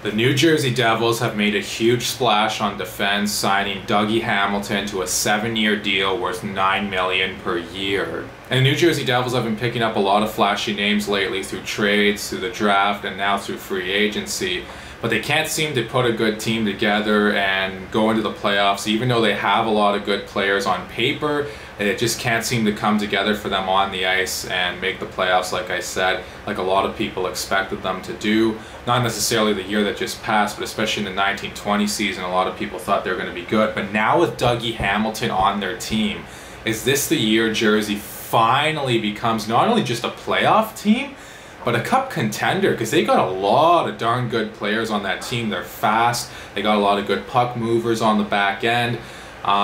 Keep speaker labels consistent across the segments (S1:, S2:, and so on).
S1: The New Jersey Devils have made a huge splash on defense, signing Dougie Hamilton to a 7-year deal worth $9 million per year. And the New Jersey Devils have been picking up a lot of flashy names lately through trades, through the draft, and now through free agency. But they can't seem to put a good team together and go into the playoffs, even though they have a lot of good players on paper. It just can't seem to come together for them on the ice and make the playoffs, like I said, like a lot of people expected them to do. Not necessarily the year that just passed, but especially in the 1920 season, a lot of people thought they were going to be good. But now with Dougie Hamilton on their team, is this the year Jersey finally becomes not only just a playoff team, but a cup contender? Because they got a lot of darn good players on that team. They're fast. They got a lot of good puck movers on the back end.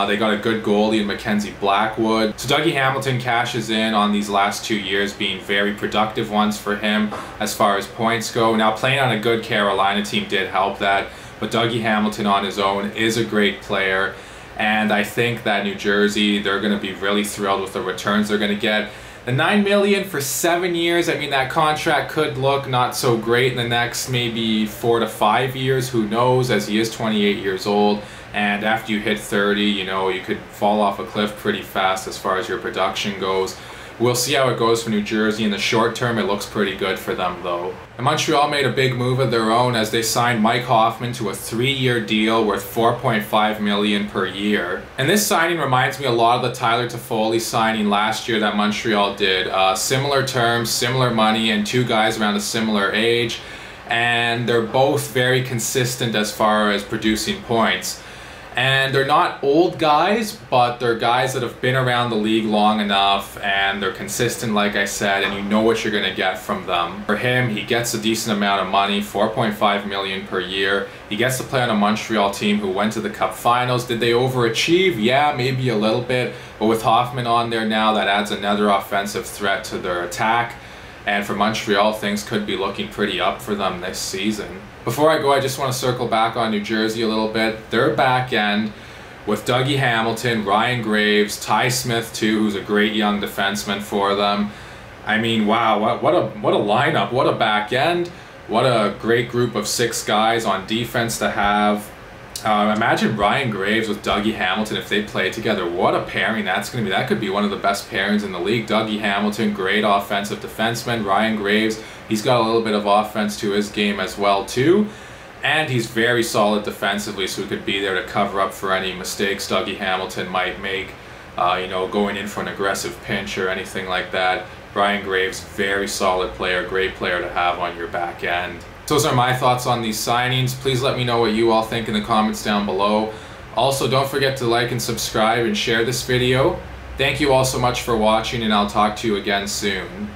S1: They got a good goalie in Mackenzie Blackwood. So Dougie Hamilton cashes in on these last 2 years being very productive ones for him as far as points go. Now, playing on a good Carolina team did help that, but Dougie Hamilton on his own is a great player. And I think that New Jersey, they're going to be really thrilled with the returns they're going to get. The $9 million for 7 years, I mean, that contract could look not so great in the next maybe 4 to 5 years, who knows, as he is 28 years old. And after you hit 30, you know, you could fall off a cliff pretty fast as far as your production goes. We'll see how it goes for New Jersey. In the short term, it looks pretty good for them, though. And Montreal made a big move of their own as they signed Mike Hoffman to a 3-year deal worth $4.5 million per year. And this signing reminds me a lot of the Tyler Toffoli signing last year that Montreal did. Similar terms, similar money, and 2 guys around a similar age. And they're both very consistent as far as producing points. And they're not old guys, but they're guys that have been around the league long enough, and they're consistent, like I said, and you know what you're going to get from them. For him, he gets a decent amount of money, $4.5 million per year. He gets to play on a Montreal team who went to the Cup Finals. Did they overachieve? Yeah, maybe a little bit. But with Hoffman on there now, that adds another offensive threat to their attack. And for Montreal, things could be looking pretty up for them this season. Before I go, I just want to circle back on New Jersey a little bit. Their back end with Dougie Hamilton, Ryan Graves, Ty Smith too, who's a great young defenseman for them. I mean, wow, what a lineup, what a back end, what a great group of 6 guys on defense to have. Imagine Ryan Graves with Dougie Hamilton if they play together. What a pairing that's going to be. That could be one of the best pairings in the league. Dougie Hamilton, great offensive defenseman. Ryan Graves, he's got a little bit of offense to his game as well too. And he's very solid defensively, so he could be there to cover up for any mistakes Dougie Hamilton might make, you know, going in for an aggressive pinch or anything like that. Ryan Graves, very solid player, great player to have on your back end. So those are my thoughts on these signings. Please let me know what you all think in the comments down below. Also, don't forget to like and subscribe and share this video. Thank you all so much for watching, and I'll talk to you again soon.